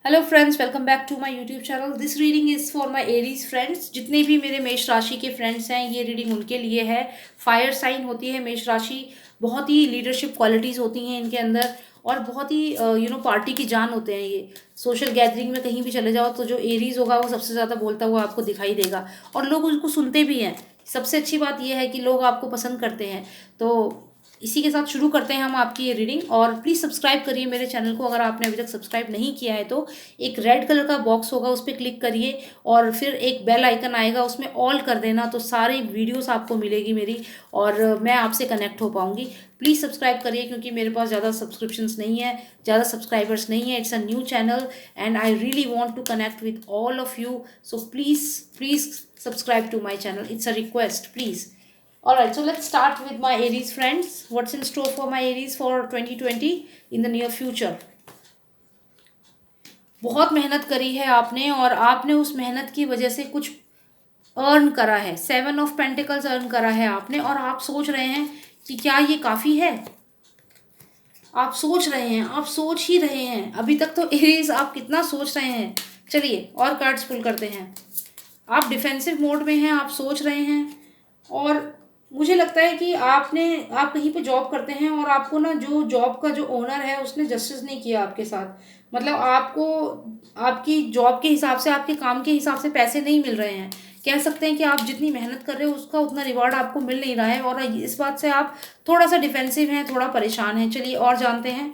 Hello friends, welcome back to my YouTube channel. This reading is for my Aries friends. जितने भी मेरे मेष राशि के फ्रेंड्स हैं, ये रीडिंग उनके लिए है। फायर साइन होती है मेष राशि। बहुत ही लीडरशिप क्वालिटीज़ होती हैं इनके अंदर, और बहुत ही पार्टी की जान होते हैं ये। सोशल गैदरिंग में कहीं भी चले जाओ तो जो एरीज होगा वो सबसे ज़्यादा बोलता हुआ आपको दिखाई देगा, और लोग उसको सुनते भी हैं। सबसे अच्छी बात यह है कि लोग आपको पसंद करते हैं। तो इसी के साथ शुरू करते हैं हम आपकी ये रीडिंग। और प्लीज़ सब्सक्राइब करिए मेरे चैनल को अगर आपने अभी तक सब्सक्राइब नहीं किया है तो। एक रेड कलर का बॉक्स होगा, उस पर क्लिक करिए और फिर एक बेल आइकन आएगा, उसमें ऑल कर देना, तो सारी वीडियोस आपको मिलेगी मेरी, और मैं आपसे कनेक्ट हो पाऊंगी। प्लीज़ सब्सक्राइब करिए क्योंकि मेरे पास ज़्यादा सब्सक्रिप्शंस नहीं है, ज़्यादा सब्सक्राइबर्स नहीं है। It's a new channel and I really want to connect with all of you. So please please subscribe to my channel. It's a request, please. Alright, so let's start with my Aries friends. What's in store for my Aries for 2020 in the near future? बहुत मेहनत करी है आपने, और आपने उस मेहनत की वजह से कुछ अर्न करा है। 7 ऑफ पेंटिकल्स अर्न करा है आपने, और आप सोच रहे हैं कि क्या ये काफ़ी है। आप सोच रहे हैं, आप सोच ही रहे हैं। अभी तक तो एरीज आप कितना सोच रहे हैं। चलिए और कार्ड्स पुल करते हैं। आप डिफेंसिव मोड में हैं, आप सोच रहे हैं। और मुझे लगता है कि आप कहीं पे जॉब करते हैं, और आपको ना जो जॉब का जो ओनर है उसने जस्टिस नहीं किया आपके साथ। मतलब आपको आपकी जॉब के हिसाब से, आपके काम के हिसाब से पैसे नहीं मिल रहे हैं। कह सकते हैं कि आप जितनी मेहनत कर रहे हो उसका उतना रिवॉर्ड आपको मिल नहीं रहा है, और इस बात से आप थोड़ा सा डिफेंसिव हैं, थोड़ा परेशान हैं। चलिए और जानते हैं।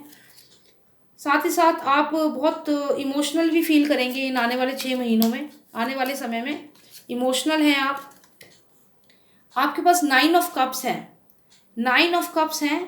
साथ ही साथ आप बहुत इमोशनल भी फील करेंगे इन आने वाले 6 महीनों में, आने वाले समय में। इमोशनल हैं आप। आपके पास 9 ऑफ कप्स हैं। 9 ऑफ कप्स हैं।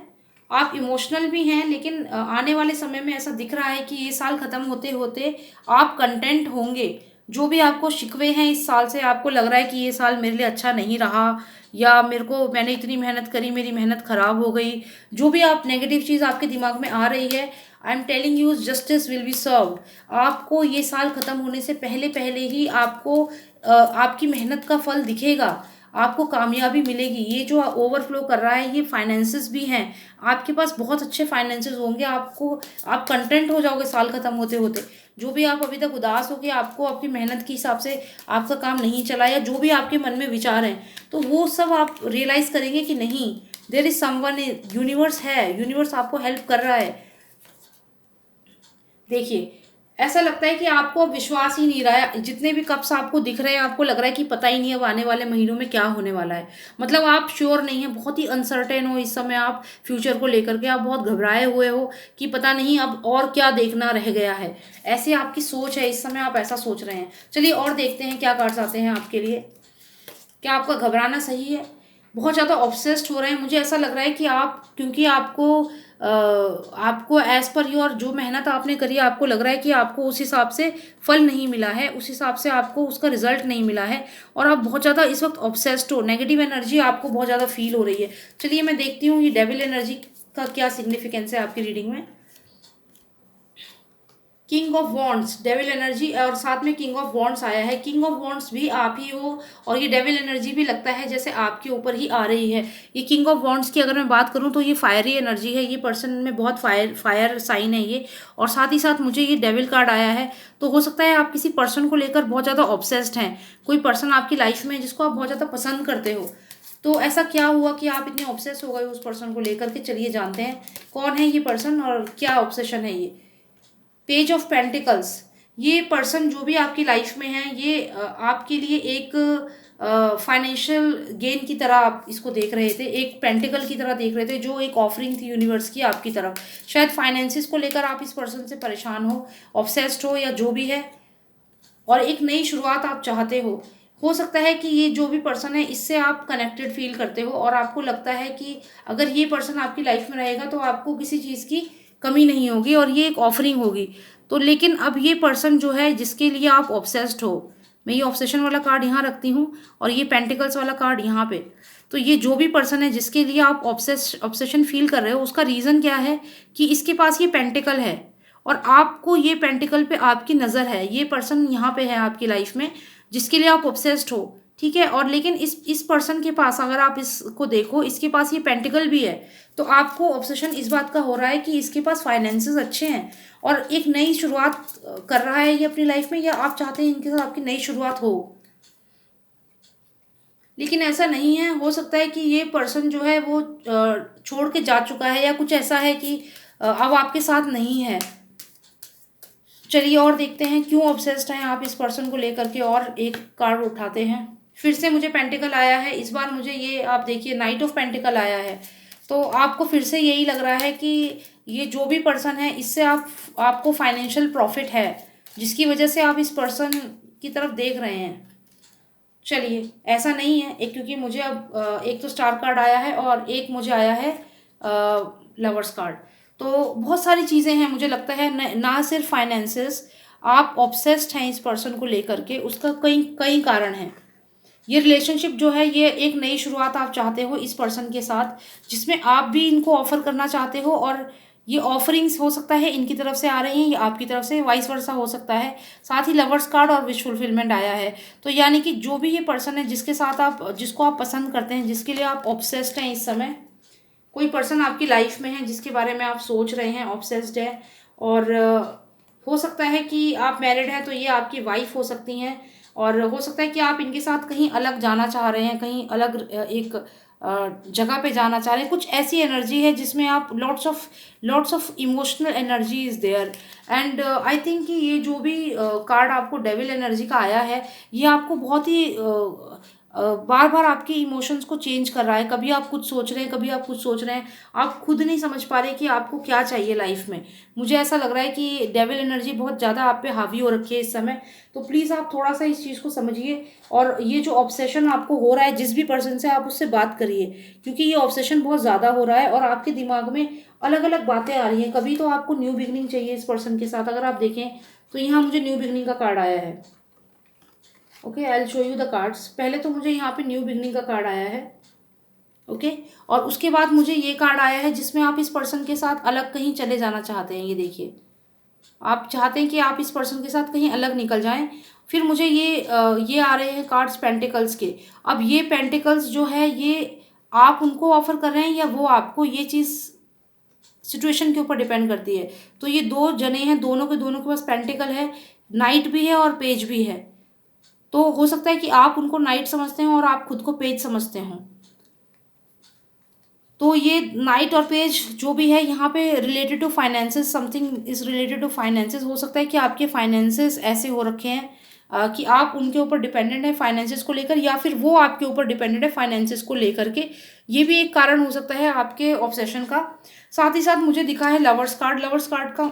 आप इमोशनल भी हैं, लेकिन आने वाले समय में ऐसा दिख रहा है कि ये साल ख़त्म होते होते आप कंटेंट होंगे। जो भी आपको शिकवे हैं इस साल से, आपको लग रहा है कि ये साल मेरे लिए अच्छा नहीं रहा, या मैंने इतनी मेहनत करी, मेरी मेहनत ख़राब हो गई। जो भी आप नेगेटिव चीज़ आपके दिमाग में आ रही है, I am telling you, justice will be served. आपको ये साल ख़त्म होने से पहले पहले ही आपको आपकी मेहनत का फल दिखेगा। आपको कामयाबी मिलेगी। ये जो ओवरफ्लो कर रहा है ये फाइनेंसेस भी हैं। आपके पास बहुत अच्छे फाइनेंसेस होंगे। आप कंटेंट हो जाओगे साल ख़त्म होते होते। जो भी आप अभी तक उदास हो कि आपको आपकी मेहनत के हिसाब से आपका काम नहीं चला, या जो भी आपके मन में विचार हैं, तो वो सब आप रियलाइज़ करेंगे कि नहीं, देयर इज़ समवन, यूनिवर्स है, यूनिवर्स आपको हेल्प कर रहा है। देखिए, ऐसा लगता है कि आपको अब विश्वास ही नहीं रहा है। जितने भी कप्स आपको दिख रहे हैं, आपको लग रहा है कि पता ही नहीं अब आने वाले महीनों में क्या होने वाला है। मतलब आप श्योर नहीं है, बहुत ही अनसर्टेन हो इस समय आप फ्यूचर को लेकर के। आप बहुत घबराए हुए हो कि पता नहीं अब और क्या देखना रह गया है। ऐसी आपकी सोच है इस समय, आप ऐसा सोच रहे हैं। चलिए और देखते हैं क्या कार्ड्स आते हैं आपके लिए। क्या आपका घबराना सही है? बहुत ज़्यादा ऑब्सेस्ड हो रहे हैं। मुझे ऐसा लग रहा है कि क्योंकि आपको एज़ पर योर जो मेहनत आपने करी, आपको लग रहा है कि आपको उस हिसाब से फल नहीं मिला है, उस हिसाब से आपको उसका रिजल्ट नहीं मिला है, और आप बहुत ज़्यादा इस वक्त ऑब्सेस्ड हो। नेगेटिव एनर्जी आपको बहुत ज़्यादा फील हो रही है। चलिए मैं देखती हूँ ये डेविल एनर्जी का क्या सिग्निफिकेंस है आपकी रीडिंग में। King of wands, devil energy, और साथ में किंग ऑफ वॉन्ड्स आया है। किंग ऑफ वॉन्ड्स भी आप ही हो, और ये डेविल एनर्जी भी लगता है जैसे आपके ऊपर ही आ रही है। ये किंग ऑफ वॉन्ड्स की अगर मैं बात करूं तो ये फायरी एनर्जी है। ये पर्सन में बहुत फायर साइन है ये। और साथ ही साथ मुझे ये डेविल कार्ड आया है। तो हो सकता है आप किसी पर्सन को लेकर बहुत ज़्यादा ऑब्सेस्ड हैं। कोई पर्सन आपकी लाइफ में जिसको आप बहुत ज़्यादा पसंद करते हो। तो ऐसा क्या हुआ कि आप इतने ऑब्सेस हो गए उस पर्सन को लेकर के। चलिए जानते हैं कौन है ये पर्सन और क्या ऑब्सेशन है ये। पेज ऑफ पेंटिकल्स, ये पर्सन जो भी आपकी लाइफ में है, ये आपके लिए एक फाइनेंशियल गेन की तरह आप इसको देख रहे थे, एक पेंटिकल की तरह देख रहे थे, जो एक ऑफरिंग थी यूनिवर्स की आपकी तरफ। शायद फाइनेंसिस को लेकर आप इस पर्सन से परेशान हो, ऑब्सेस्ड हो, या जो भी है, और एक नई शुरुआत आप चाहते हो। हो सकता है कि ये जो भी पर्सन है इससे आप कनेक्टेड फील करते हो, और आपको लगता है कि अगर ये पर्सन आपकी लाइफ में रहेगा तो आपको किसी चीज़ की कमी नहीं होगी, और ये एक ऑफरिंग होगी। तो लेकिन अब ये पर्सन जो है जिसके लिए आप ऑब्सेस्ड हो, मैं ये ऑब्सेशन वाला कार्ड यहाँ रखती हूँ, और ये पेंटिकल्स वाला कार्ड यहाँ पे। तो ये जो भी पर्सन है जिसके लिए आप ऑब्सेशन फील कर रहे हो, उसका रीज़न क्या है कि इसके पास ये पेंटिकल है, और आपको ये पेंटिकल पे आपकी नज़र है। ये पर्सन यहाँ पे है आपकी लाइफ में जिसके लिए आप ऑब्सेस्ड हो। ठीक है। और लेकिन इस पर्सन के पास अगर आप इसको देखो, इसके पास ये पेंटिकल भी है, तो आपको ऑब्सेशन इस बात का हो रहा है कि इसके पास फाइनेंसेस अच्छे हैं और एक नई शुरुआत कर रहा है ये अपनी लाइफ में, या आप चाहते हैं इनके साथ आपकी नई शुरुआत हो। लेकिन ऐसा नहीं है, हो सकता है कि ये पर्सन जो है वो छोड़ के जा चुका है, या कुछ ऐसा है कि अब आपके साथ नहीं है। चलिए और देखते हैं क्यों ऑब्सेस्ड हैं आप इस पर्सन को लेकर के, और एक कार्ड उठाते हैं। फिर से मुझे पेंटिकल आया है, इस बार मुझे ये आप देखिए नाइट ऑफ पेंटिकल आया है। तो आपको फिर से यही लग रहा है कि ये जो भी पर्सन है इससे आपको फाइनेंशियल प्रॉफिट है, जिसकी वजह से आप इस पर्सन की तरफ देख रहे हैं। चलिए ऐसा नहीं है, एक क्योंकि मुझे अब एक तो स्टार कार्ड आया है और एक मुझे आया है लवर्स कार्ड। तो बहुत सारी चीज़ें हैं, मुझे लगता है ना सिर्फ फाइनेंसेस, आप ऑब्सेस्ड हैं इस पर्सन को लेकर के, उसका कई कई कारण हैं। ये रिलेशनशिप जो है ये एक नई शुरुआत आप चाहते हो इस पर्सन के साथ, जिसमें आप भी इनको ऑफर करना चाहते हो, और ये ऑफरिंग्स हो सकता है इनकी तरफ से आ रही हैं या आपकी तरफ से, वाइस वर्सा हो सकता है। साथ ही लवर्स कार्ड और विश फुलफिलमेंट आया है। तो यानी कि जो भी ये पर्सन है जिसके साथ आप, जिसको आप पसंद करते हैं, जिसके लिए आप ऑब्सेस्ड हैं इस समय, कोई पर्सन आपकी लाइफ में है जिसके बारे में आप सोच रहे हैं, ऑब्सेस्ड है। और हो सकता है कि आप मैरिड हैं तो ये आपकी वाइफ हो सकती हैं, और हो सकता है कि आप इनके साथ कहीं अलग जाना चाह रहे हैं, कहीं अलग एक जगह पे जाना चाह रहे हैं। कुछ ऐसी एनर्जी है जिसमें आप lots of emotional energy is there. And I think कि ये जो भी कार्ड आपको डेविल एनर्जी का आया है, ये आपको बहुत ही बार बार आपके इमोशंस को चेंज कर रहा है। कभी आप कुछ सोच रहे हैं, कभी आप कुछ सोच रहे हैं, आप खुद नहीं समझ पा रहे कि आपको क्या चाहिए लाइफ में। मुझे ऐसा लग रहा है कि डेविल एनर्जी बहुत ज़्यादा आप पे हावी हो रखी है इस समय। तो प्लीज़ आप थोड़ा सा इस चीज़ को समझिए, और ये जो ऑब्सेशन आपको हो रहा है जिस भी पर्सन से, आप उससे बात करिए, क्योंकि ये ऑब्सेशन बहुत ज़्यादा हो रहा है और आपके दिमाग में अलग अलग बातें आ रही हैं। कभी तो आपको न्यू बिगनिंग चाहिए इस पर्सन के साथ, अगर आप देखें तो यहाँ मुझे न्यू बिगनिंग का कार्ड आया है। Okay, I will show you the cards. पहले तो मुझे यहाँ पे न्यू बिगनिंग का कार्ड आया है। ओके, और उसके बाद मुझे ये कार्ड आया है जिसमें आप इस पर्सन के साथ अलग कहीं चले जाना चाहते हैं। ये देखिए, आप चाहते हैं कि आप इस पर्सन के साथ कहीं अलग निकल जाएं। फिर मुझे ये आ रहे हैं कार्ड्स पेंटिकल्स के। अब ये पेंटिकल्स जो है ये आप उनको ऑफर कर रहे हैं या वो आपको, ये चीज़ सिचुएशन के ऊपर डिपेंड करती है। तो ये दो जने हैं, दोनों के पास पेंटिकल है, नाइट भी है और पेज भी है। तो हो सकता है कि आप उनको नाइट समझते हो और आप खुद को पेज समझते हो। तो ये नाइट और पेज जो भी है यहाँ पे related to finances, something is related to finances. हो सकता है कि आपके फाइनेंसेस ऐसे हो रखे हैं कि आप उनके ऊपर डिपेंडेंट है फाइनेंसेस को लेकर, या फिर वो आपके ऊपर डिपेंडेंट है फाइनेंसेस को लेकर के। ये भी एक कारण हो सकता है आपके ऑब्सेशन का। साथ ही साथ मुझे दिखा है लवर्स कार्ड। लवर्स कार्ड का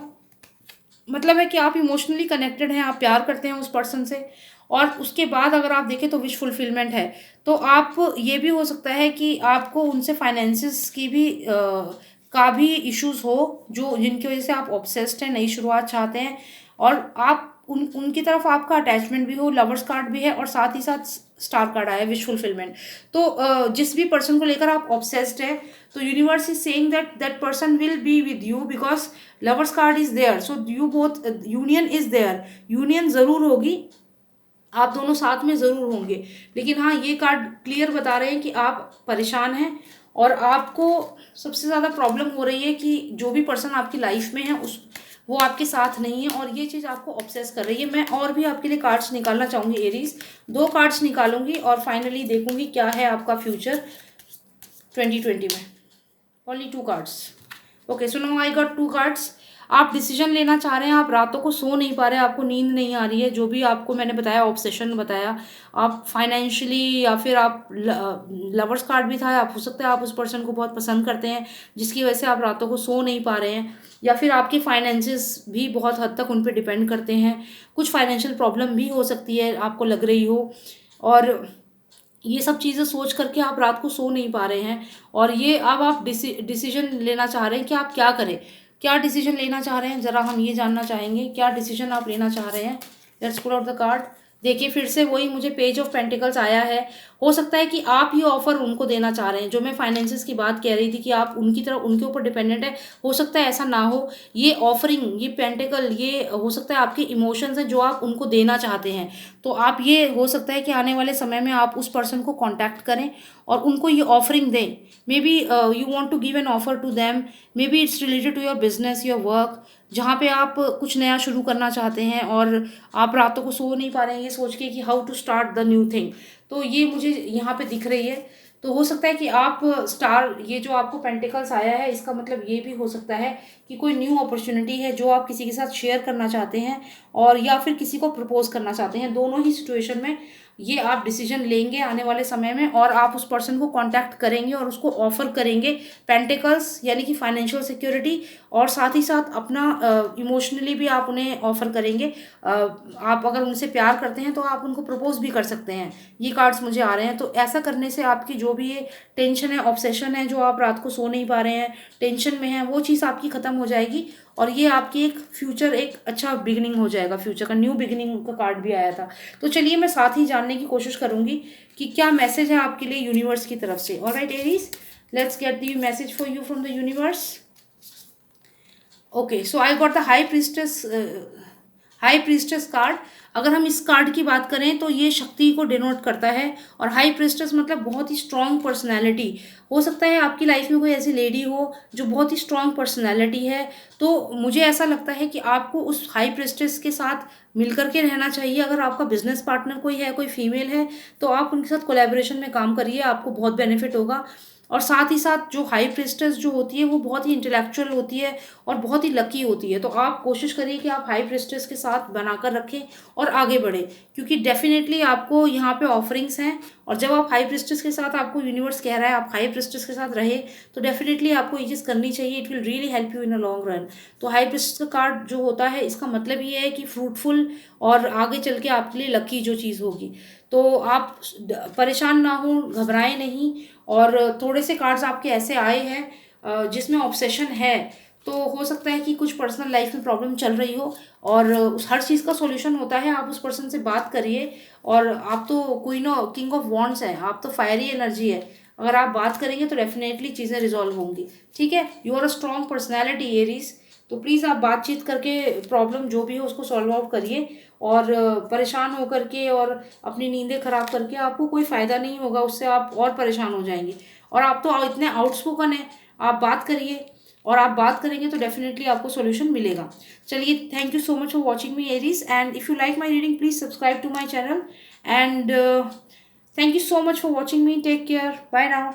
मतलब है कि आप इमोशनली कनेक्टेड हैं, आप प्यार करते हैं उस पर्सन से। और उसके बाद अगर आप देखें तो विश फुलफिलमेंट है। तो आप, ये भी हो सकता है कि आपको उनसे फाइनेंसिस की भी का भी इश्यूज हो, जो जिनकी वजह से आप ऑब्सेस्ड हैं, नई शुरुआत चाहते हैं, और आप उनकी तरफ आपका अटैचमेंट भी हो। लवर्स कार्ड भी है और साथ ही साथ स्टार कार्ड आया है, विश फुलफिलमेंट। तो जिस भी पर्सन को लेकर आप ऑब्सेस्ड है, तो universe is saying that person will be with you, because lovers card is there. So you both, union is there, union ज़रूर होगी, आप दोनों साथ में ज़रूर होंगे। लेकिन हाँ, ये कार्ड क्लियर बता रहे हैं कि आप परेशान हैं और आपको सबसे ज़्यादा प्रॉब्लम हो रही है कि जो भी पर्सन आपकी लाइफ में है वो आपके साथ नहीं है, और ये चीज़ आपको ऑब्सेस कर रही है। मैं और भी आपके लिए कार्ड्स निकालना चाहूँगी एरीज, 2 कार्ड्स निकालूंगी और फाइनली देखूंगी क्या है आपका फ्यूचर 2020 में। Only 2 cards. Okay, so now I got 2 cards. आप डिसीजन लेना चाह रहे हैं, आप रातों को सो नहीं पा रहे, आपको नींद नहीं आ रही है, जो भी आपको मैंने बताया ऑब्सेशन बताया, आप फाइनेंशियली, या फिर आप लवर्स कार्ड भी था, आप हो सकता है आप उस पर्सन को बहुत पसंद करते हैं जिसकी वजह से आप रातों को सो नहीं पा रहे हैं, या फिर आपके फाइनेंसेस भी बहुत हद तक उन पर डिपेंड करते हैं। कुछ फाइनेंशियल प्रॉब्लम भी हो सकती है आपको लग रही हो, और ये सब चीज़ें सोच करके आप रात को सो नहीं पा रहे हैं। और ये अब आप डिसीजन लेना चाह रहे हैं कि आप क्या करें, क्या डिसीजन लेना चाह रहे हैं, ज़रा हम ये जानना चाहेंगे क्या डिसीजन आप लेना चाह रहे हैं। Let's pull out the card. देखिए फिर से वही मुझे पेज ऑफ पेंटिकल्स आया है। हो सकता है कि आप ये ऑफर उनको देना चाह रहे हैं, जो मैं फाइनेंसिस की बात कह रही थी कि आप उनकी तरफ उनके ऊपर डिपेंडेंट है। हो सकता है ऐसा ना हो। ये ऑफरिंग, ये पेंटिकल, ये हो सकता है आपके इमोशंस हैं जो आप उनको देना चाहते हैं। तो आप ये हो सकता है कि आने वाले समय में आप उस पर्सन को कांटेक्ट करें और उनको ये ऑफरिंग दें। Maybe you want to give an offer to them, maybe it's related to your business, your work, जहाँ पे आप कुछ नया शुरू करना चाहते हैं और आप रातों को सो नहीं पा रहे हैं ये सोच के कि how to start the new thing. तो ये मुझे यहाँ पे दिख रही है। तो हो सकता है कि आप स्टार, ये जो आपको पेंटिकल्स आया है इसका मतलब ये भी हो सकता है कि कोई न्यू अपॉर्चुनिटी है जो आप किसी के साथ शेयर करना चाहते हैं और या फिर किसी को प्रपोज करना चाहते हैं। दोनों ही सिचुएशन में ये आप डिसीजन लेंगे आने वाले समय में और आप उस पर्सन को कांटेक्ट करेंगे और उसको ऑफर करेंगे पेंटिकल्स यानी कि फाइनेंशियल सिक्योरिटी, और साथ ही साथ अपना इमोशनली भी आप उन्हें ऑफर करेंगे। आप अगर उनसे प्यार करते हैं तो आप उनको प्रपोज भी कर सकते हैं। ये कार्ड्स मुझे आ रहे हैं। तो ऐसा करने से आपकी जो भी ये टेंशन है, ऑब्सेशन है, जो आप रात को सो नहीं पा रहे हैं, टेंशन में है, वो चीज़ आपकी ख़त्म हो जाएगी और ये आपकी एक फ्यूचर, एक अच्छा बिगिनिंग हो जाएगा। फ्यूचर का, न्यू बिगिनिंग का कार्ड भी आया था। तो चलिए मैं साथ ही जानने की कोशिश करूंगी कि क्या मैसेज है आपके लिए यूनिवर्स की तरफ से। Alright Aries, let's get the message for you from the universe. Okay, so I got the high priestess card. अगर हम इस कार्ड की बात करें तो ये शक्ति को डिनोट करता है और हाई प्रीस्टेस मतलब बहुत ही स्ट्रांग पर्सनैलिटी। हो सकता है आपकी लाइफ में कोई ऐसी लेडी हो जो बहुत ही स्ट्रांग पर्सनैलिटी है। तो मुझे ऐसा लगता है कि आपको उस हाई प्रीस्टेस के साथ मिलकर के रहना चाहिए। अगर आपका बिजनेस पार्टनर कोई है, कोई फीमेल है, तो आप उनके साथ कोलैबोरेशन में काम करिए, आपको बहुत बेनिफिट होगा। और साथ ही साथ जो हाई प्रिस्टेस जो होती है वो बहुत ही इंटेलेक्चुअल होती है और बहुत ही लकी होती है। तो आप कोशिश करिए कि आप हाई प्रिस्टेस के साथ बनाकर रखें और आगे बढ़े, क्योंकि डेफिनेटली आपको यहाँ पे ऑफरिंग्स हैं। और जब आप हाई प्रिस्टेस के साथ, आपको यूनिवर्स कह रहा है आप हाई प्रिस्टेस के साथ रहे, तो डेफिनेटली आपको ये चीज़ करनी चाहिए। It will really help you in a long run. तो हाई प्रिस्टेस का कार्ड जो होता है इसका मतलब ये है कि फ्रूटफुल और आगे चल के आपके लिए लकी जो चीज़ होगी। तो आप परेशान ना हो, घबराएं नहीं। और थोड़े से कार्ड्स आपके ऐसे आए हैं जिसमें ऑब्सेशन है। तो हो सकता है कि कुछ पर्सनल लाइफ में प्रॉब्लम चल रही हो और उस हर चीज़ का सॉल्यूशन होता है। आप उस पर्सन से बात करिए। और आप तो queen of king of wands हैं, आप तो फायरी एनर्जी है। अगर आप बात करेंगे तो डेफिनेटली चीज़ें रिजॉल्व होंगी। ठीक है, you are a strong personality Aries. तो प्लीज़ आप बातचीत करके प्रॉब्लम जो भी है उसको सॉल्व आउट करिए। और परेशान होकर के और अपनी नींदें खराब करके आपको कोई फ़ायदा नहीं होगा, उससे आप और परेशान हो जाएंगे। और आप तो इतने आउटस्पोकन हैं, आप बात करिए और आप बात करेंगे तो डेफिनेटली आपको सॉल्यूशन मिलेगा। चलिए, thank you so much for watching me Aries, and if you like my reading please subscribe to my channel. And thank you so much for watching me. Take care, bye now.